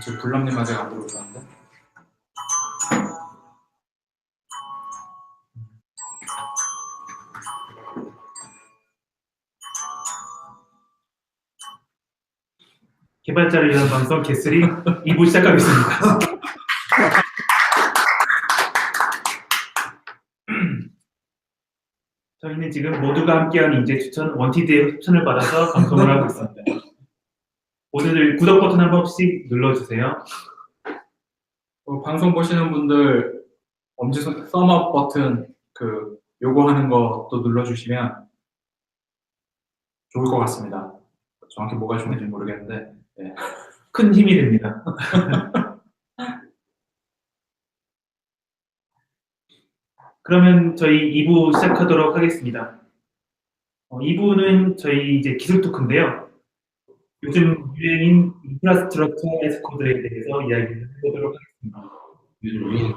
지금 불남님 아직 안 들어오셨는데? 개발자를 위한 방송 개쓰리 2부 시작하겠습니다. 저희는 지금 모두가 함께한 인재 추천 원티드의 추천을 받아서 방송을 하고 있습니다. 모두들 구독 버튼 한 번씩 눌러주세요. 방송 보시는 분들 엄지손 썸업 버튼 요거 하는 거 또 눌러주시면 좋을 것 같습니다. 정확히 뭐가 좋은지 모르겠는데 네. 큰 힘이 됩니다. 그러면 저희 2부 시작하도록 하겠습니다. 2부는 저희 이제 기술 토크인데요. 요즘 유행인 인프라스트럭처 에스 코드에 대해서 이야기를 해보도록 하겠습니다. 요즘 유행.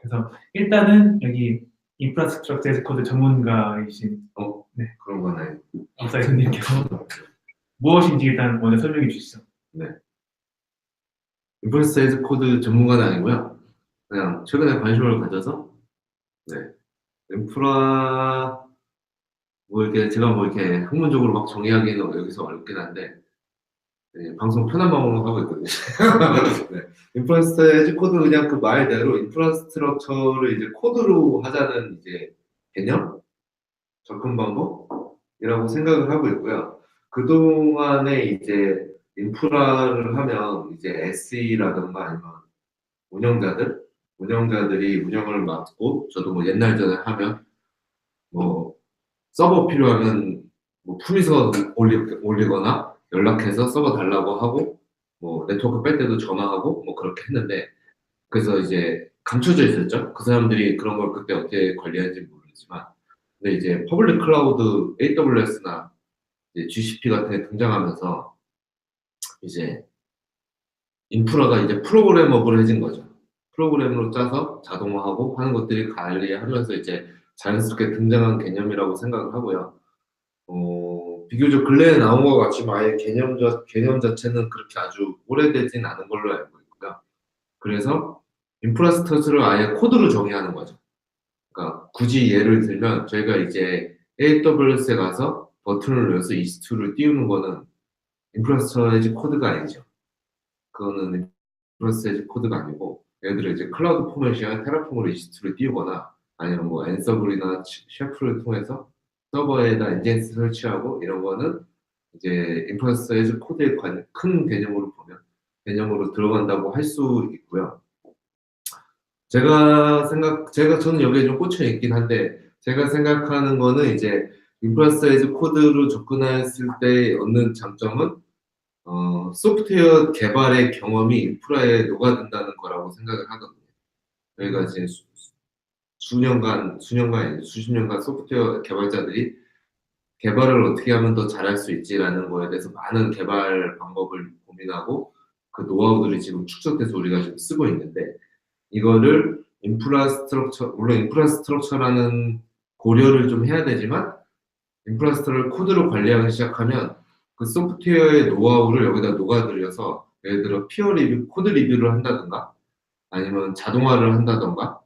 그래서 일단은 여기 인프라스트럭처 에스 코드 전문가이신 네. 그런 거네. 박사님께서 무엇인지 일단 먼저 설명해 주시죠. 네. 인프라스트럭처 에즈 코드 전문가는 아니고요. 그냥 최근에 관심을 가져서 인프라 이렇게 제가 이렇게 학문적으로 막 정의하기는 여기서 어렵긴 한데 방송 편한 방법으로 하고 있거든요. 네. 인프라스트럭처 에즈 코드 그냥 그 말대로 인프라스트럭처를 이제 코드로 하자는 이제 개념, 접근 방법이라고 생각을 하고 있고요. 그동안에 이제 인프라를 하면 이제 SE라든가 아니면 운영자들이 운영을 맡고 저도 뭐 옛날 전에 하면 뭐 서버 필요하면 뭐 품위서 올리거나 연락해서 서버 달라고 하고 뭐 네트워크 뺄 때도 전화하고 뭐 그렇게 했는데 그래서 이제 감춰져 있었죠. 그 사람들이 그런 걸 그때 어떻게 관리하는지 모르지만 근데 이제 퍼블릭 클라우드 AWS나 이제 GCP 같은 게 등장하면서 이제 인프라가 이제 프로그래머블해진 거죠. 프로그램으로 짜서 자동화하고 하는 것들이 관리하면서 이제 자연스럽게 등장한 개념이라고 생각을 하고요. 비교적 근래에 나온 것 같지만 아예 개념 자체는 그렇게 아주 오래되진 않은 걸로 알고 있고요. 그래서 인프라스트럭처를 아예 코드로 정의하는 거죠. 그러니까 굳이 예를 들면 저희가 이제 AWS에 가서 버튼을 눌러서 EC2를 띄우는 거는 인프라스트럭처 에즈 코드가 아니죠. 그거는 인프라스트럭처 에즈 코드가 아니고 예를 들어 이제 클라우드 포메이션 테라폼으로 EC2를 띄우거나 아니면 뭐 앤서블이나 셰프를 통해서 서버에다 엔진스 설치하고 이런 거는 이제 인프라스트럭처 에즈 코드의 큰 개념으로 들어간다고 할 수 있고요. 저는 여기에 좀 꽂혀 있긴 한데, 제가 생각하는 거는 이제 인프라스트럭처 에즈 코드로 접근했을 때 얻는 장점은, 소프트웨어 개발의 경험이 인프라에 녹아든다는 거라고 생각을 하거든요. 저희가 지금 수십 년간 소프트웨어 개발자들이 개발을 어떻게 하면 더 잘할 수 있지라는 거에 대해서 많은 개발 방법을 고민하고 그 노하우들이 지금 축적돼서 우리가 지금 쓰고 있는데, 이거를 물론 인프라스트럭처라는 고려를 좀 해야 되지만 인프라스트럭처를 코드로 관리하기 시작하면 그 소프트웨어의 노하우를 여기다 녹아들여서 예를 들어 피어 리뷰, 코드 리뷰를 한다든가 아니면 자동화를 한다든가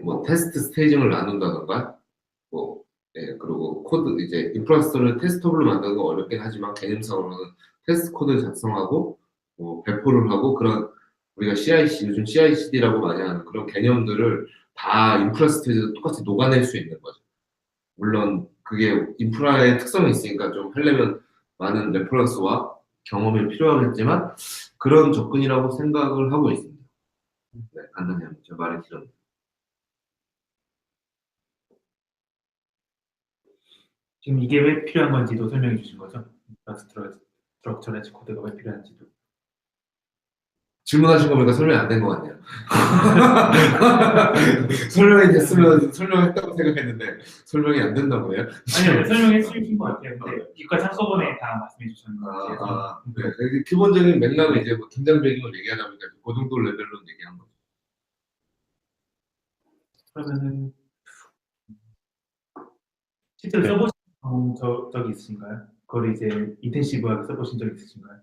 뭐 테스트 스테이징을 나눈다든가 그리고 코드 이제 인프라스트럭처를 테스터블로 만드는 건 어렵긴 하지만 개념상으로는 테스트 코드 작성하고 뭐 배포를 하고 그런 우리가 요즘 CI/CD라고 많이 하는 그런 개념들을 다 인프라스트럭처에서 똑같이 녹아낼 수 있는 거죠. 물론 그게 인프라의 특성이 있으니까 좀 하려면 많은 레퍼런스와 경험이 필요하겠지만 그런 접근이라고 생각을 하고 있습니다. 네, 간단히 하면 제 말이 길었네요. 지금 이게 왜 필요한 건지도 설명해 주신 거죠? 인프라스트럭처 에즈 코드가 왜 필요한지도. 질문하신 거 보니까 설명이 안 된 것 같네요. 설명이 됐으면 설명했다고 생각했는데 설명이 안 됐나 보네요. 아니요, 설명해 주신 것 같아요. 근데 이과 한꺼번에 다 말씀해 주셨는데. 네. 기본적인 맥락은 이제 뭐 긴장 배경을 얘기하다 보니까 그 정도 레벨로 얘기한 거죠. 그러면은 실제로 써보신 저기 있으신가요? 그걸 이제 인텐시브하게 써보신 적 있으신가요?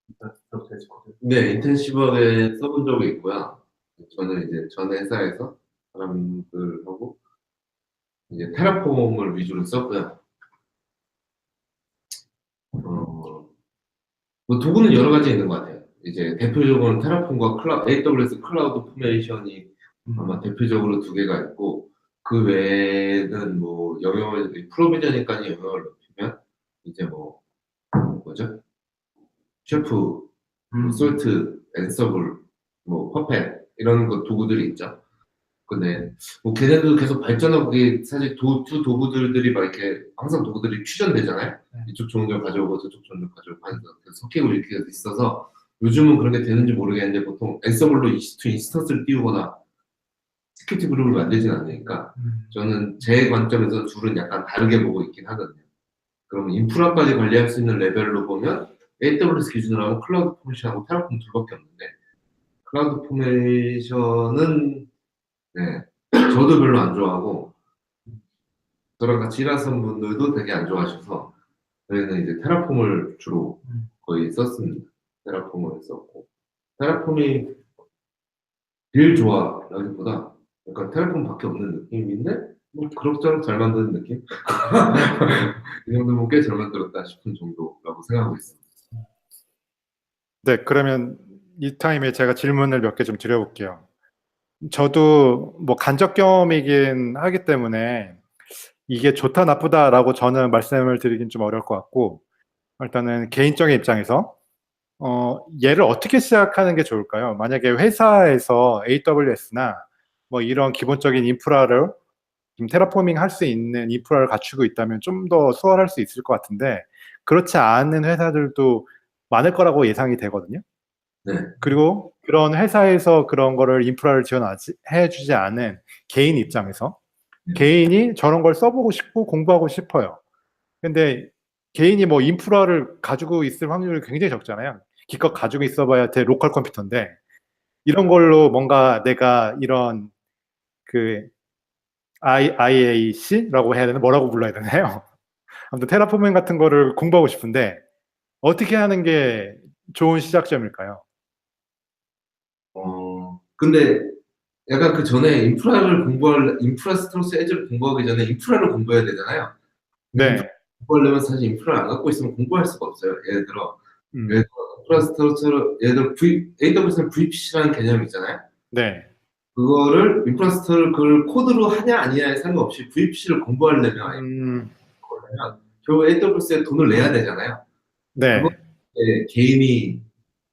인터프레이즈 코드. 네, 인텐시브하게 써본 적이 있고요. 저는 이제 전 회사에서 사람들하고 이제 테라폼을 위주로 썼고요. 뭐 도구는 여러 가지 있는 것 같아요. 이제 대표적으로는 테라폼과 AWS 클라우드 포메이션이 아마 대표적으로 두 개가 있고, 그 외에는 뭐 영역을 프로비저닝까지 영역을 높이면 이제 뭐죠? 셰프, 솔트, 앤서블, 뭐 퍼펫 이런 거 도구들이 있죠. 근데 뭐 걔네들도 계속 발전하고, 그게 사실 두 도구들이 막 이렇게 항상 도구들이 퓨전되잖아요. 이쪽 종류 가져오고 저쪽 종류 가져오고 하면서 계속 섞이고 이렇게 있어서 요즘은 그런 게 되는지 모르겠는데, 보통 앤서블로 EC2 인스턴스를 띄우거나 스크립트 그룹을 만들진 않으니까 저는 제 관점에서 둘은 약간 다르게 보고 있긴 하거든요. 그러면 인프라까지 관리할 수 있는 레벨로 보면 AWS 기준으로 하면 클라우드 포메이션하고 테라폼 둘밖에 없는데, 클라우드 포메이션은 네, 저도 별로 안 좋아하고 저랑 같이 일하시는 분들도 되게 안 좋아하셔서 저희는 이제 테라폼을 주로 거의 썼습니다. 테라폼을 썼고, 테라폼이 제일 좋아라기보다 약간 테라폼밖에 없는 느낌인데 뭐 그럭저럭 잘 만드는 느낌? 이 정도면 꽤 잘 만들었다 싶은 정도라고 생각하고 있습니다. 네, 그러면 이 타임에 제가 질문을 몇 개 좀 드려볼게요. 저도 뭐 간접 경험이긴 하기 때문에 이게 좋다 나쁘다라고 저는 말씀을 드리긴 좀 어려울 것 같고, 일단은 개인적인 입장에서 얘를 어떻게 시작하는 게 좋을까요? 만약에 회사에서 AWS나 뭐 이런 기본적인 인프라를 좀 테라포밍 할 수 있는 인프라를 갖추고 있다면 좀 더 수월할 수 있을 것 같은데, 그렇지 않은 회사들도 많을 거라고 예상이 되거든요. 네. 그리고 그런 회사에서 그런 거를 인프라를 지원해주지 않은 개인 입장에서 개인이 저런 걸 써보고 싶고 공부하고 싶어요. 근데 개인이 뭐 인프라를 가지고 있을 확률이 굉장히 적잖아요. 기껏 가지고 있어봐야 제 로컬 컴퓨터인데, 이런 걸로 뭔가 내가 이런 그 IAC라고 해야 되나? 뭐라고 불러야 되나요? 아무튼 테라포밍 같은 거를 공부하고 싶은데 어떻게 하는 게 좋은 시작점일까요? 근데 약간 그 전에 인프라스트럭처 에즈를 공부하기 전에 인프라를 공부해야 되잖아요. 네. 공부하려면 사실 인프라를 안 갖고 있으면 공부할 수가 없어요. 예를 들어 음, 인프라스트럭처를 예를 들어 AWS는 VPC라는 개념이 있잖아요. 네. 그거를 인프라스트럭처를 코드로 하냐 아니냐에 상관없이 VPC를 공부하려면 결국 AWS에 돈을 내야 되잖아요. 네. 개인이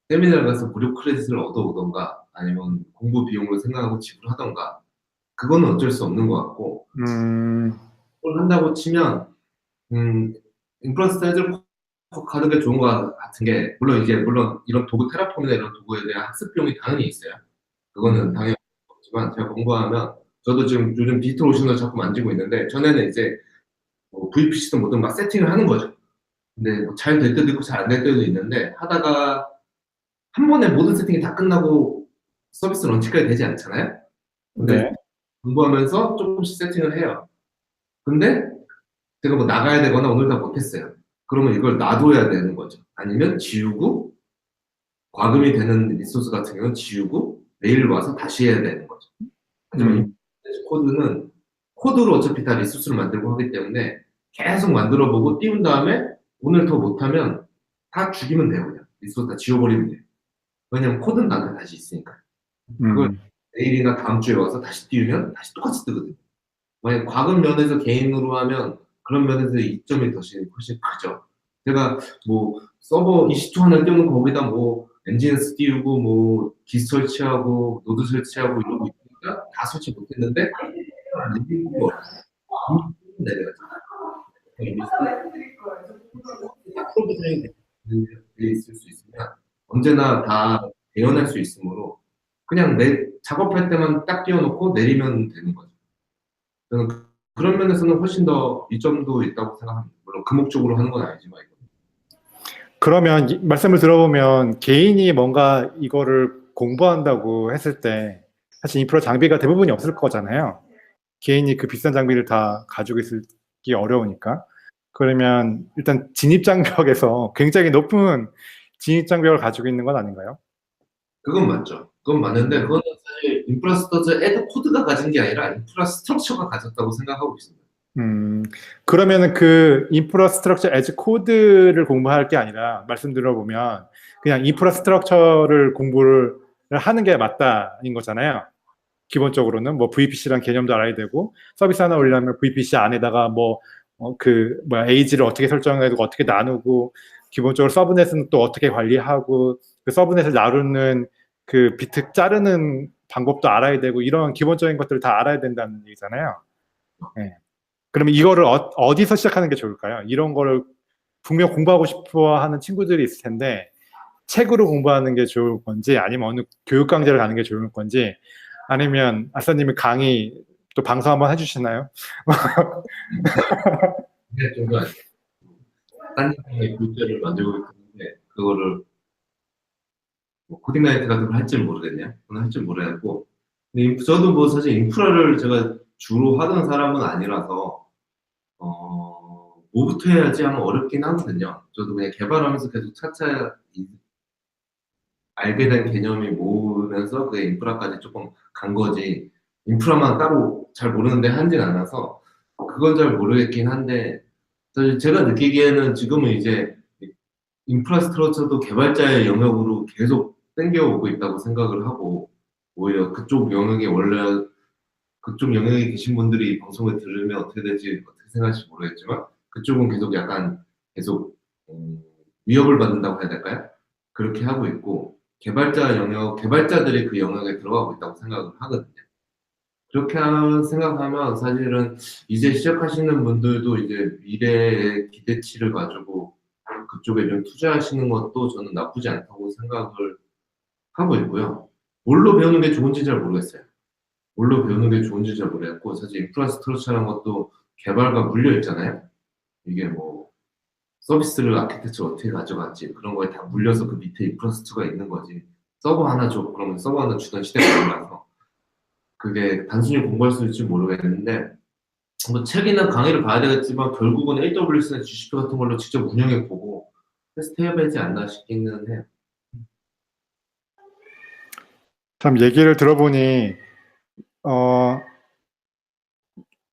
세미나를 가서 무료 크레딧을 얻어오던가 아니면 공부 비용으로 생각하고 지불하던가, 그거는 어쩔 수 없는 것 같고, 그걸 한다고 치면 인프라스트럭처를 가는 게 좋은 것 같은 게, 물론 이런 도구, 테라폼이나 이런 도구에 대한 학습 비용이 당연히 있어요. 그거는 당연히 없지만, 제가 공부하면 저도 지금 요즘 디지털 오션을 자꾸 만지고 있는데, 전에는 이제 뭐 VPC든 뭐든 막 세팅을 하는 거죠. 근데 뭐 잘 될 때도 있고 잘 안 될 때도 있는데, 하다가 한 번에 모든 세팅이 다 끝나고 서비스 런치까지 되지 않잖아요. 근데 네. 공부하면서 조금씩 세팅을 해요. 근데 제가 뭐 나가야 되거나 오늘 다 못했어요. 그러면 이걸 놔둬야 되는 거죠. 아니면 지우고, 과금이 되는 리소스 같은 경우는 지우고 내일 와서 다시 해야 되는 거죠. 하지만 코드는 코드로 어차피 다 리소스를 만들고 하기 때문에 계속 만들어보고 띄운 다음에 오늘 더 못하면 다 죽이면 돼요. 그냥 리소스 다 지워버리면 돼요. 왜냐면 코드는 나한테 다시 있으니까. 그걸 내일이나 다음 주에 와서 다시 띄우면 다시 똑같이 뜨거든요. 만약 과금 면에서 개인으로 하면 그런 면에서 이점이 훨씬 크죠. 제가 뭐 서버 EC2 하나 띄우는 거기다 뭐 엔진스 띄우고 뭐 기스 설치하고 노드 설치하고 이러고 있으니까 다 설치 못했는데 프로비저닝 돼 있을 수 있으면 언제나 다 대연할 수 있으므로 그냥 작업할 때만 딱 띄워놓고 내리면 되는 거죠. 저는 그런 면에서는 훨씬 더 이점도 있다고 생각합니다. 물론 그 목적으로 하는 건 아니지만. 그러면 말씀을 들어보면 개인이 뭔가 이거를 공부한다고 했을 때 사실 인프라 장비가 대부분이 없을 거잖아요. 개인이 그 비싼 장비를 다 가지고 있기 어려우니까. 그러면 일단 진입장벽에서 굉장히 높은 진입장벽을 가지고 있는 건 아닌가요? 그건 맞죠. 그건 맞는데 그거는 사실 인프라스트럭처 애드 코드가 가진 게 아니라 인프라스트럭처가 가졌다고 생각하고 있습니다. 그러면은 그 인프라스트럭처 에즈 코드를 공부할 게 아니라 말씀 들어보면 그냥 인프라스트럭처를 공부를 하는 게 맞다인 거잖아요. 기본적으로는 뭐 VPC란 개념도 알아야 되고 서비스 하나 올리려면 VPC 안에다가 에이지를 어떻게 설정해야 되고 어떻게 나누고 기본적으로 서브넷은 또 어떻게 관리하고 그 서브넷을 나누는 그 비트 자르는 방법도 알아야 되고 이런 기본적인 것들을 다 알아야 된다는 얘기잖아요. 네. 그러면 이거를 어디서 시작하는 게 좋을까요? 이런 거를 분명 공부하고 싶어 하는 친구들이 있을 텐데 책으로 공부하는 게 좋을 건지 아니면 어느 교육 강좌를 가는 게 좋을 건지 아니면 아싸님이 강의 또 방송 한번 해주시나요? 이게 좀 딴짓의 교재를 만들고 있는데 그거를 뭐 코딩나이트 같은 걸 할지 모르겠네요. 그건 할지 모르겠고 근데 저도 뭐 사실 인프라를 제가 주로 하던 사람은 아니라서 뭐부터 해야지 하면 어렵긴 하거든요. 저도 그냥 개발하면서 계속 차차 알게 된 개념이 모으면서 그 인프라까지 조금 간 거지 인프라만 따로 잘 모르는데 한진 않아서 그건 잘 모르겠긴 한데 사실 제가 느끼기에는 지금은 이제 인프라스트럭처도 개발자의 영역으로 계속 땡겨오고 있다고 생각을 하고 오히려 그쪽 영역에 원래 그쪽 영역에 계신 분들이 이 방송을 들으면 어떻게 될지 어떻게 생각할지 모르겠지만 그쪽은 계속 약간 계속 위협을 받는다고 해야 될까요? 그렇게 하고 있고 개발자들이 그 영역에 들어가고 있다고 생각을 하거든요. 그렇게 생각하면 사실은 이제 시작하시는 분들도 이제 미래의 기대치를 가지고 그쪽에 좀 투자하시는 것도 저는 나쁘지 않다고 생각을 하고 있고요. 뭘로 배우는 게 좋은지 잘 모르겠어요. 뭘로 배우는 게 좋은지 잘 모르겠고 사실 인프라스트럭처라는 것도 개발과 물려 있잖아요. 이게 뭐 서비스를 아키텍처 어떻게 가져갔지 그런 거에 다 물려서 그 밑에 인프라스트럭처가 있는 거지. 서버 하나 줘 그러면 서버 하나 주던 시대가 아니라서 그게 단순히 공부할 수 있을지 모르겠는데 뭐 책이나 강의를 봐야 되겠지만 결국은 AWS나 GCP 같은 걸로 직접 운영해 보고 테스트해야 되지 않나 싶기는 해요. 참 얘기를 들어보니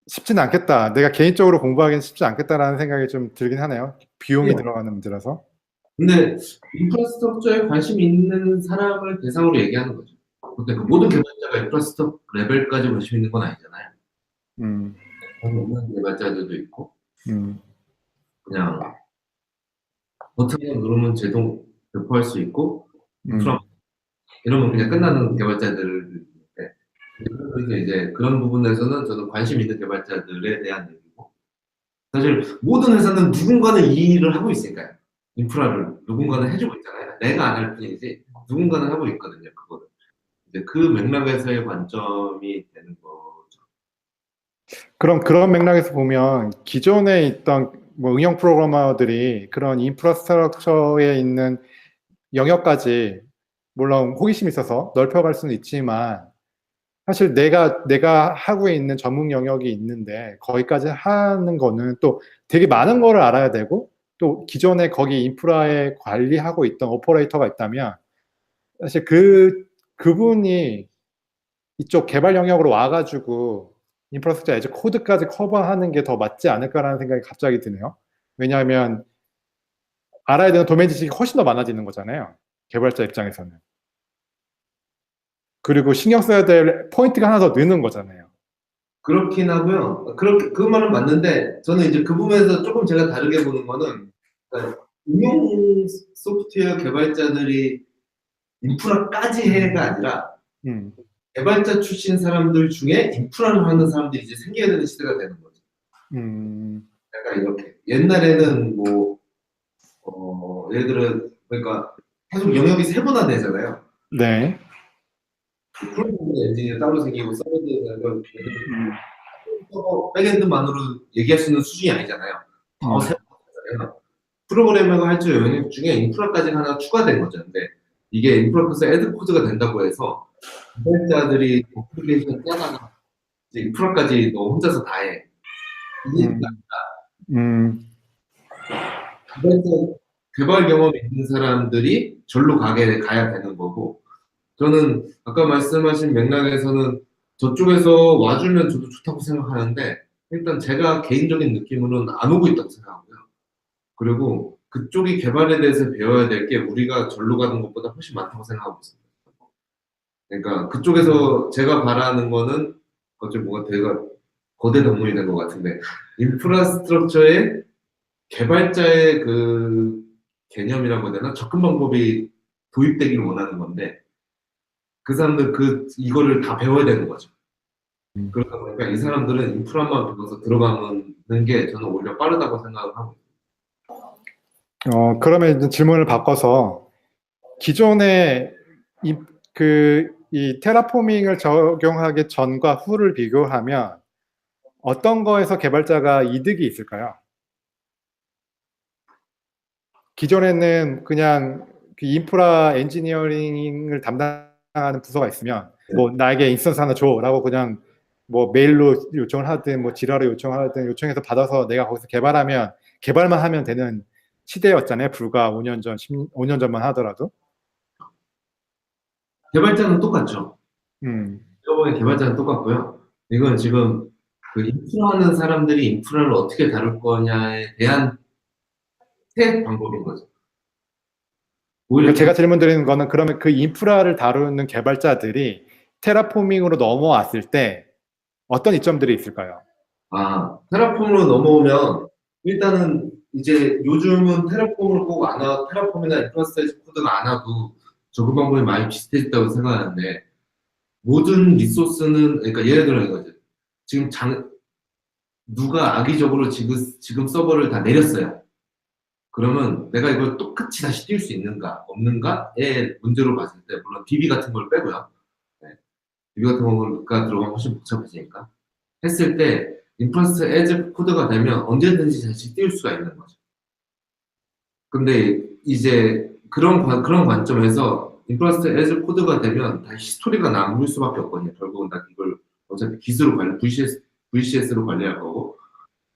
쉽진 않겠다. 내가 개인적으로 공부하기는 쉽지 않겠다라는 생각이 좀 들긴 하네요. 비용이 들어가는 문제라서. 근데 인프라스트럭처에 관심 있는 사람을 대상으로 얘기하는 거죠. 근데 그 모든 개발자가 인프라스트럭처 레벨까지 관심 있는 건 아니잖아요. 없는 개발자들도 있고 그냥 버튼을 누르면 제동 배포할 수 있고 이러면 그냥 끝나는 개발자들인데 그래서 이제 그런 부분에서는 저는 관심 있는 개발자들에 대한 얘기고 사실 모든 회사는 누군가는 이 일을 하고 있으니까요. 인프라를 누군가는 해주고 있잖아요. 내가 안 할 뿐이지 누군가는 하고 있거든요. 그거를 이제 그 맥락에서의 관점이 되는 거죠. 그럼 그런 맥락에서 보면 기존에 있던 뭐 응용 프로그래머들이 그런 인프라스트럭처에 있는 영역까지 물론 호기심이 있어서 넓혀갈 수는 있지만 사실 내가 하고 있는 전문 영역이 있는데 거기까지 하는 거는 또 되게 많은 거를 알아야 되고 또 기존에 거기 인프라에 관리하고 있던 오퍼레이터가 있다면 사실 그분이 이쪽 개발 영역으로 와가지고 인프라스트럭처 에즈 코드까지 커버하는 게 더 맞지 않을까라는 생각이 갑자기 드네요. 왜냐하면 알아야 되는 도메인 지식이 훨씬 더 많아지는 거잖아요. 개발자 입장에서는. 그리고 신경 써야 될 포인트가 하나 더 느는 거잖아요. 그렇긴 하고요. 그 말은 맞는데 저는 이제 그 부분에서 조금 제가 다르게 보는 거는 그러니까 응용 소프트웨어 개발자들이 인프라까지 해가 아니라 개발자 출신 사람들 중에 인프라를 하는 사람들이 이제 생겨야 되는 시대가 되는 거죠. 약간 이렇게 옛날에는 뭐 예를 들어 그러니까 계속 영역이 세분화되잖아요. 네. 프론트 엔지니어 따로 생기고 서버드 백엔드만으로 얘기할 수 있는 수준이 아니잖아요. 세분화되잖아요. 프로그래머가 할 줄 영역 중에 인프라까지 하나 추가된 거죠. 근데 이게 인프라 플러스 애드 코드가 된다고 해서 개발자들이 어플리케이션 짜다가 이제 인프라까지 너 혼자서 다 해. 이게 개발 경험이 있는 사람들이 절로 가야 되는 거고, 저는 아까 말씀하신 맥락에서는 저쪽에서 와주면 저도 좋다고 생각하는데, 일단 제가 개인적인 느낌으로는 안 오고 있다고 생각하고요. 그리고 그쪽이 개발에 대해서 배워야 될 게 우리가 절로 가는 것보다 훨씬 많다고 생각하고 있습니다. 그러니까 그쪽에서 제가 바라는 거는 어째 뭐가 되게 거대 덕물이 된 것 같은데, 인프라스트럭처의 개발자의 그 개념이라고 해야 되나? 접근 방법이 도입되기를 원하는 건데, 그 사람들 이거를 다 배워야 되는 거죠. 그러다 보니까 이 사람들은 인프라만 배워서 들어가는 게 저는 오히려 빠르다고 생각을 하고 있어요. 그러면 이제 질문을 바꿔서 기존의 이 테라포밍을 적용하기 전과 후를 비교하면 어떤 거에서 개발자가 이득이 있을까요? 기존에는 그냥 그 인프라 엔지니어링을 담당하는 부서가 있으면 뭐 나에게 인스턴스 하나 줘라고 그냥 뭐 메일로 요청을 하든 뭐 지라로 요청을 하든 요청해서 받아서 내가 거기서 개발만 하면 되는 시대였잖아요. 불과 5년 전만 하더라도. 개발자는 똑같죠. 음. 저번에 개발자는 똑같고요. 이건 지금 그 인프라 하는 사람들이 인프라를 어떻게 다룰 거냐에 대한 새 방법인 거죠. 오히려 그러니까 제가 질문 드리는 거는 그러면 그 인프라를 다루는 개발자들이 테라포밍으로 넘어왔을 때 어떤 이점들이 있을까요? 테라폼으로 넘어오면 일단은 이제 요즘은 테라폼을 꼭 테라폼이나 인프라스트럭처 코드가 안 와도 적응 방법이 많이 비슷해졌다고 생각하는데, 모든 리소스는, 그러니까 예를 들어 이거죠. 지금 누가 악의적으로 지금 서버를 다 내렸어요. 그러면 내가 이걸 똑같이 다시 뛸 수 있는가 없는가의 문제로 봤을 때, 물론 DB 같은 걸 빼고요. DB 같은 거가 들어가면 훨씬 복잡해지니까 했을 때 인프라스트 에즈 코드가 되면 언제든지 다시 띄울 수가 있는 거죠. 근데 이제 그런 관점에서 인프라스트 에즈 코드가 되면 다시 스토리가 남을 수밖에 없거든요. 결국은 다 이걸 어차피 기술로 VCS로 관리할 거고.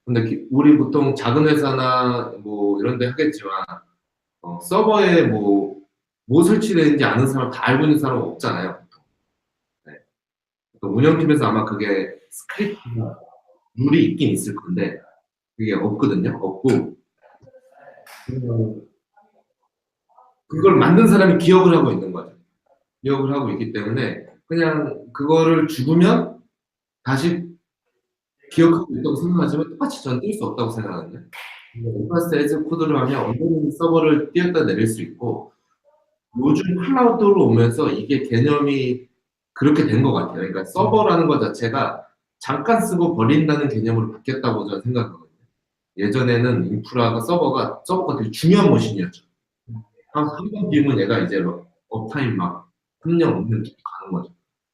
근데 우리 보통 작은 회사나 뭐 이런 데 하겠지만, 서버에 뭐 설치되는지 아는 사람 다 알고 있는 사람은 없잖아요. 네. 운영팀에서 아마 그게 스크립트나 룰이 있긴 있을 건데 그게 없거든요. 없고, 그걸 만든 사람이 기억을 하고 있는 거죠. 기억을 하고 있기 때문에 그냥 그거를 죽으면 다시 기억하고 있다고 생각하지만 똑같이 저는 뛸 수 없다고 생각하거든요. 인프라스트 에즈 코드를 하면 언제든 서버를 띄었다 내릴 수 있고, 요즘 클라우드로 오면서 이게 개념이 그렇게 된 것 같아요. 그러니까 서버라는 것 자체가 잠깐 쓰고 버린다는 개념으로 바뀌었다고 저는 생각하거든요. 예전에는 서버가 되게 중요한 머신이었죠. 한번 비우면 얘가 이제 업타임 막 3년 없는 게 가는 거죠.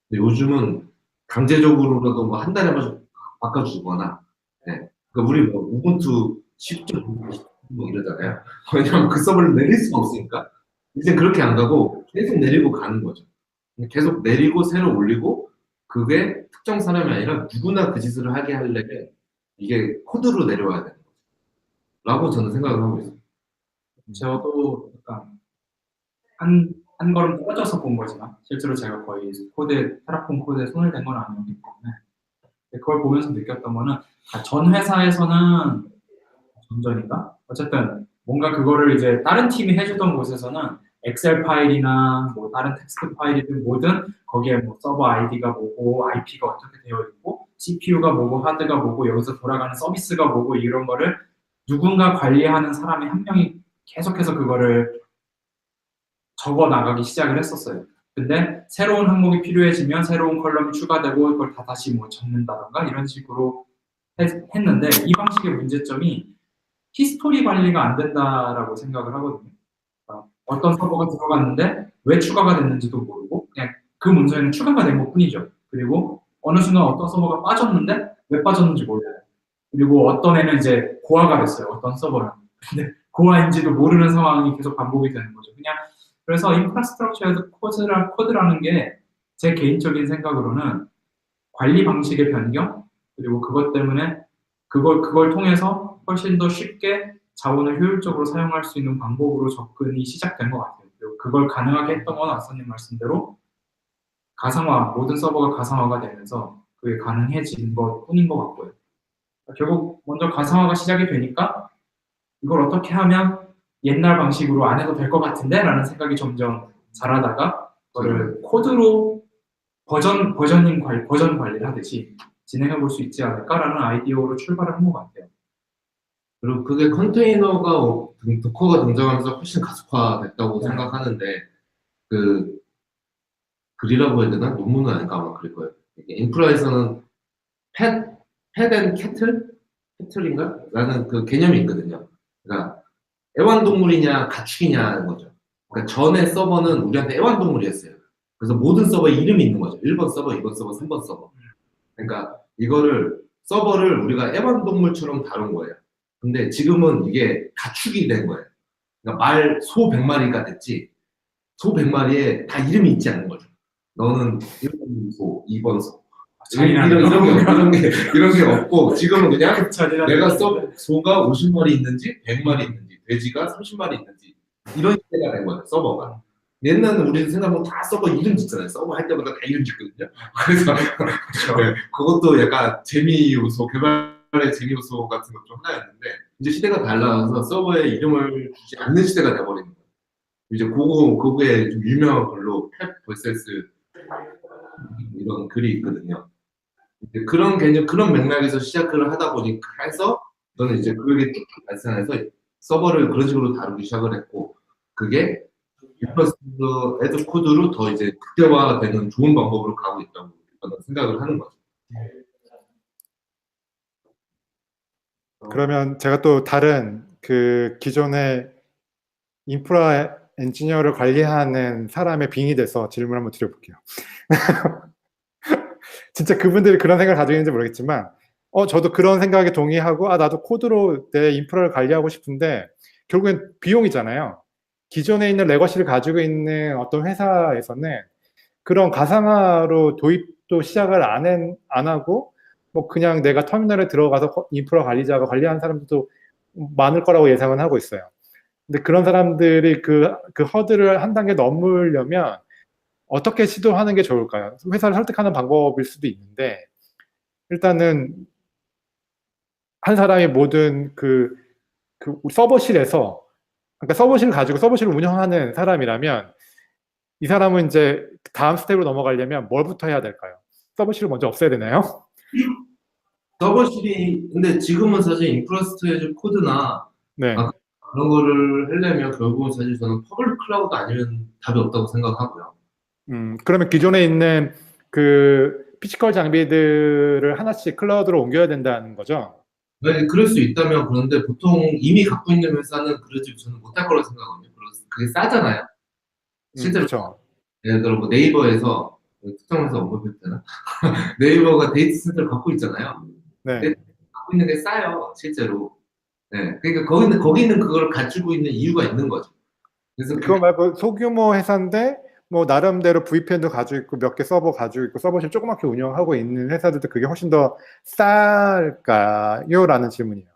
근데 요즘은 강제적으로라도 뭐 한 달에 한 번씩 바꿔주거나, 네. 그러니까 우리 뭐 우분투 10.5 뭐 이러잖아요. 왜냐면 그 서버를 내릴 수가 없으니까. 이제 그렇게 안 가고 계속 내리고 가는 거죠. 계속 내리고 새로 올리고, 그게 특정 사람이 아니라 누구나 그 짓을 하게 하려면 이게 코드로 내려와야 되는 거죠. 라고 저는 생각을 하고 있습니다. 저도 약간 한 걸음 떨어져서 본 거지만 실제로 제가 거의 테라폼 코드에 손을 댄 건 아니었기 때문에 그걸 보면서 느꼈던 거는 전 회사에서는 전전인가? 어쨌든 뭔가 그거를 이제 다른 팀이 해주던 곳에서는 엑셀 파일이나 뭐 다른 텍스트 파일이든 뭐든 거기에 뭐 서버 아이디가 뭐고 IP가 어떻게 되어 있고 CPU가 뭐고 하드가 뭐고 여기서 돌아가는 서비스가 뭐고 이런 거를 누군가 관리하는 사람이 한 명이 계속해서 그거를 적어 나가기 시작을 했었어요. 근데 새로운 항목이 필요해지면 새로운 컬럼이 추가되고 그걸 다시 뭐 적는다던가 이런 식으로 했는데, 이 방식의 문제점이 히스토리 관리가 안 된다라고 생각을 하거든요. 어떤 서버가 들어갔는데 왜 추가가 됐는지도 모르고 그냥 그 문서에는 추가가 된 것뿐이죠. 그리고 어느 순간 어떤 서버가 빠졌는데 왜 빠졌는지 몰라요. 그리고 어떤 애는 이제 고아가 됐어요. 어떤 서버는. 근데 고아인지도 모르는 상황이 계속 반복이 되는 거죠. 그냥 그래서 인프라스트럭처에서 코드라는 게 제 개인적인 생각으로는 관리 방식의 변경, 그리고 그것 때문에 그걸 통해서 훨씬 더 쉽게 자원을 효율적으로 사용할 수 있는 방법으로 접근이 시작된 것 같아요. 그리고 그걸 가능하게 했던 건 아서님 말씀대로 가상화, 모든 서버가 가상화가 되면서 그게 가능해진 것 뿐인 것 같고요. 결국 먼저 가상화가 시작이 되니까 이걸 어떻게 하면 옛날 방식으로 안 해도 될 것 같은데? 라는 생각이 점점 자라다가 그거를 코드로 버전 관리를 하듯이 진행해 볼 수 있지 않을까라는 아이디어로 출발을 한 것 같아요. 그리고 그게 컨테이너가 도커가 등장하면서 훨씬 가속화됐다고 네. 생각하는데 그 글이라고 해야 되나? 논문은 아닐까 아마 그럴 거예요. 이게 인프라에서는 펫앤 캐틀인가? 라는 그 개념이 있거든요. 그러니까 애완동물이냐 가축이냐는 거죠. 그러니까 전에 서버는 우리한테 애완동물이었어요. 그래서 모든 서버에 이름이 있는 거죠. 1번 서버, 2번 서버, 3번 서버. 그러니까 이거를 서버를 우리가 애완동물처럼 다룬 거예요. 근데 지금은 이게 가축이 된 거예요. 그러니까 소 100마리가 됐지 소 100마리에 다 이름이 있지 않는 거죠. 너는 1번 소, 2번 소. 이런 게 없고 지금은 그냥 내가 소가 50마리 있는지 100마리 있는지 돼지가 30마리 있는지 이런 시대가 된 거예요. 서버가. 옛날에는 우리 생각하면 다 서버 이름 짓잖아요. 서버 할 때마다 다 이름 짓거든요. 그래서 네, 그것도 약간 재미 요소, 개발의 재미 요소 같은 것 중 하나였는데 이제 시대가 달라서 서버에 이름을 주지 않는 시대가 돼버리는 거예요. 이제 그거에 좀 유명한 글로 펫 vs 이런 글이 있거든요. 이제 그런 개념, 그런 맥락에서 시작을 하다 보니까 해서 저는 이제 그게 쭉 발생해서 서버를 그런 식으로 다루기 시작을 했고 그게 인프라스트럭처 애드 코드로 더 이제 극대화되는 좋은 방법으로 가고 있다고 저는 생각을 하는 거죠. 그러면 제가 또 다른 그 기존의 인프라 엔지니어를 관리하는 사람의 빙의 돼서 질문 한번 드려볼게요. 진짜 그분들이 그런 생각을 가지고 있는지 모르겠지만 저도 그런 생각에 동의하고 나도 코드로 내 인프라를 관리하고 싶은데 결국엔 비용이잖아요. 기존에 있는 레거시를 가지고 있는 어떤 회사에서는 그런 가상화로 도입도 시작을 안 하고 뭐 그냥 내가 터미널에 들어가서 인프라 관리자가 관리하는 사람들도 많을 거라고 예상은 하고 있어요. 근데 그런 사람들이 그 허들을 한 단계 넘으려면 어떻게 시도하는 게 좋을까요? 회사를 설득하는 방법일 수도 있는데 일단은 한 사람이 모든 그 서버실에서 그러니까 서버실을 가지고 서버실을 운영하는 사람이라면 이 사람은 이제 다음 스텝으로 넘어가려면 뭘부터 해야 될까요? 서버실을 먼저 없애야 되나요? 서버실이 근데 지금은 사실 인프라스트럭처 코드나 네. 그런 거를 하려면 결국은 사실 저는 퍼블릭 클라우드 아니면 답이 없다고 생각하고요. 그러면 기존에 있는 그 피지컬 장비들을 하나씩 클라우드로 옮겨야 된다는 거죠? 네, 그럴 수 있다면 그런데 보통 이미 갖고 있는 회사는 그러지 저는 못할 거라고 생각하거든요. 그게 싸잖아요. 실제로 그렇죠. 예를 들어 뭐 네이버에서 특정 회사 언급해도 되나? 네이버가 데이터 센터를 갖고 있잖아요. 네. 근데 갖고 있는 게 싸요, 실제로. 네, 그러니까 거기는 그걸 가지고 있는 이유가 있는 거죠. 그래서 그거 말고 소규모 회사인데 뭐 나름대로 VPN도 가지고 있고 몇 개 서버 가지고 있고 서버실 조그맣게 운영하고 있는 회사들도 그게 훨씬 더 쌀까요? 라는 질문이에요.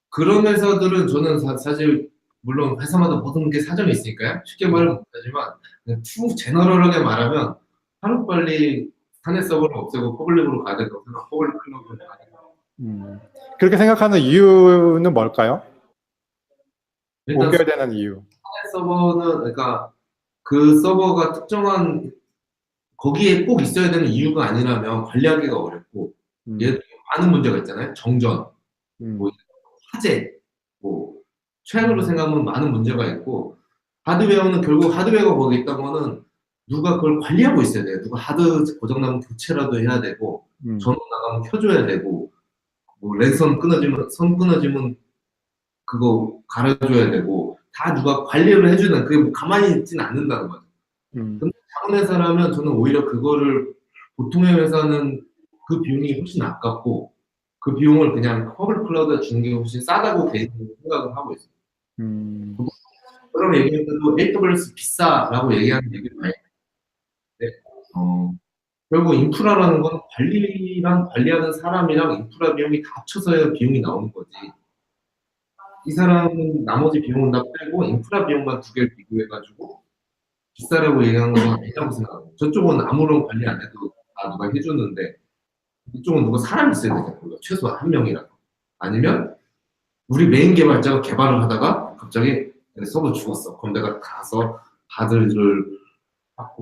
그런 회사들은 저는 사실 물론 회사마다 모든 게 사정이 있으니까요. 쉽게 말은 못하지만 그냥 제너럴하게 말하면 하루빨리 사내 서버를 없애고 퍼블릭으로 가야 된다고 생각. 퍼블릭 클라우드로 가야 된다고. 그렇게 생각하는 이유는 뭘까요? 일단 옮겨야 되는 이유. 사내 서버는 그러니까 그 서버가 특정한 거기에 꼭 있어야 되는 이유가 아니라면 관리하기가 어렵고 예를 들어 많은 문제가 있잖아요. 정전, 뭐 화재, 뭐 최악으로 생각하면 많은 문제가 있고 하드웨어는 결국 하드웨어가 거기 있다면은 누가 그걸 관리하고 있어야 돼요. 누가 하드 고장나면 교체라도 해야 되고 전원 나가면 켜줘야 되고 뭐 랜선 선 끊어지면 그거 갈아줘야 되고 다 누가 관리를 해주는 그게 뭐 가만히 있진 않는다는 거죠. 근데 작은 회사라면 저는 오히려 그거를 보통의 회사는 그 비용이 훨씬 아깝고 그 비용을 그냥 퍼블릭 클라우드에 주는 게 훨씬 싸다고 개인적으로 생각을 하고 있어요. 그런 얘기들도 AWS 비싸라고 얘기하는 얘기도 많이 있는데 결국 인프라라는 건 관리하는 사람이랑 인프라 비용이 다 합쳐서야 비용이 나오는 거지. 이 사람은 나머지 비용은 다 빼고 인프라 비용만 두 개를 비교해가지고 비싸라고 얘기하는 건 아니라고 생각합니다. 저쪽은 아무런 관리 안 해도 다 누가 해주는데 이쪽은 누가 사람이 있어야 되잖아요. 최소한 한 명이라도. 아니면 우리 메인 개발자가 개발을 하다가 갑자기 서버 죽었어. 그럼 내가 가서 하드를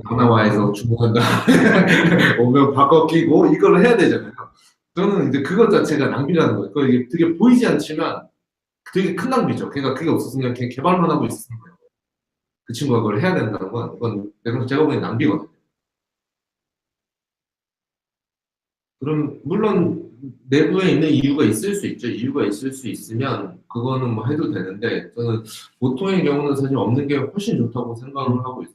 하나와에서 주문한 다음에 오면 바꿔 끼고 이걸 해야 되잖아요. 저는 이제 그것 자체가 낭비라는 거예요. 이게 되게 보이지 않지만 되게 큰 낭비죠. 그러니까 그게 없었으면 그냥 개발만 하고 있었어요. 그 친구가 그걸 해야 된다는 건 이건 제가 보기엔 낭비거든요. 그럼 물론 내부에 있는 이유가 있을 수 있죠. 이유가 있을 수 있으면 그거는 뭐 해도 되는데 저는 보통의 경우는 사실 없는 게 훨씬 좋다고 생각을 하고 있어요.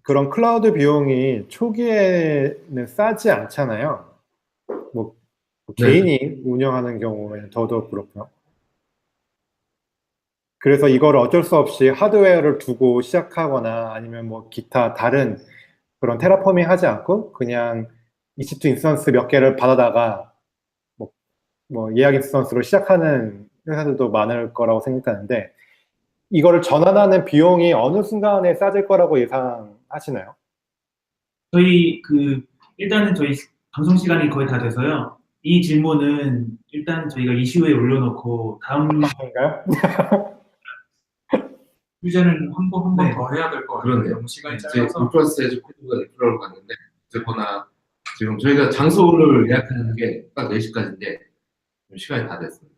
그런 클라우드 비용이 초기에는 싸지 않잖아요. 뭐 네. 개인이 운영하는 경우에는 더더욱 그렇고요. 그래서 이걸 어쩔 수 없이 하드웨어를 두고 시작하거나 아니면 뭐 기타 다른 그런 테라포밍 하지 않고 그냥 EC2 인스턴스 몇 개를 받아다가 뭐 예약 인스턴스로 시작하는 회사들도 많을 거라고 생각하는데 이거를 전환하는 비용이 어느 순간에 싸질 거라고 예상하시나요? 일단은 저희 방송 시간이 거의 다 돼서요. 이 질문은 일단 저희가 이슈에 올려놓고 다음 방송인가요? 휴제는 한 번 네. 더 해야 될 것 같아요. 그러네요. 너무 시간이 제 짧아서. 인프라스 에즈 코드가 인프라로 갔는데 어쨌거나 지금 저희가 장소를 예약하는 게 딱 4시까지인데 시간이 다 됐습니다.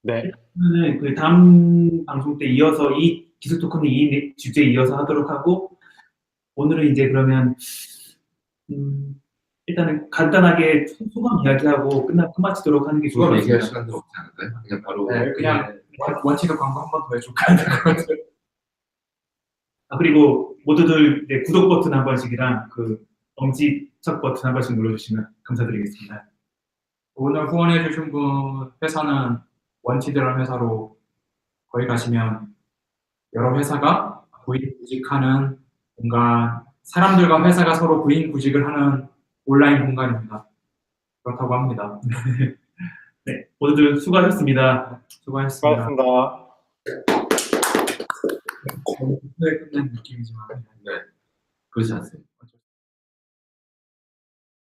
네. 그러면은 그 다음 방송 때 이어서 이 기술 토큰을 이 주제에 이어서 하도록 하고 오늘은 이제 그러면 일단은 간단하게 소감 이야기하고 끝마치도록 하는 게 좋을 수업 것 얘기할 같습니다. 시간도 없지 않을까요? 그냥 바로 네, 그냥 원치드 광고 한 번 더 해줄까요? 그리고 모두들 이제 구독 버튼 한 번씩이랑 그 엄지척 버튼 한 번씩 눌러주시면 감사드리겠습니다. 오늘 후원해주신 분 회사는 원치드라는 회사로 거기 가시면 여러 회사가 구직하는 공간, 사람들과 회사가 서로 구직을 하는 온라인 공간입니다. 그렇다고 합니다. 네, 모두들 수고하셨습니다. 수고하셨습니다. 수고하셨습니다. 네, 끝낸 느낌이지만. 그렇지 않습니다.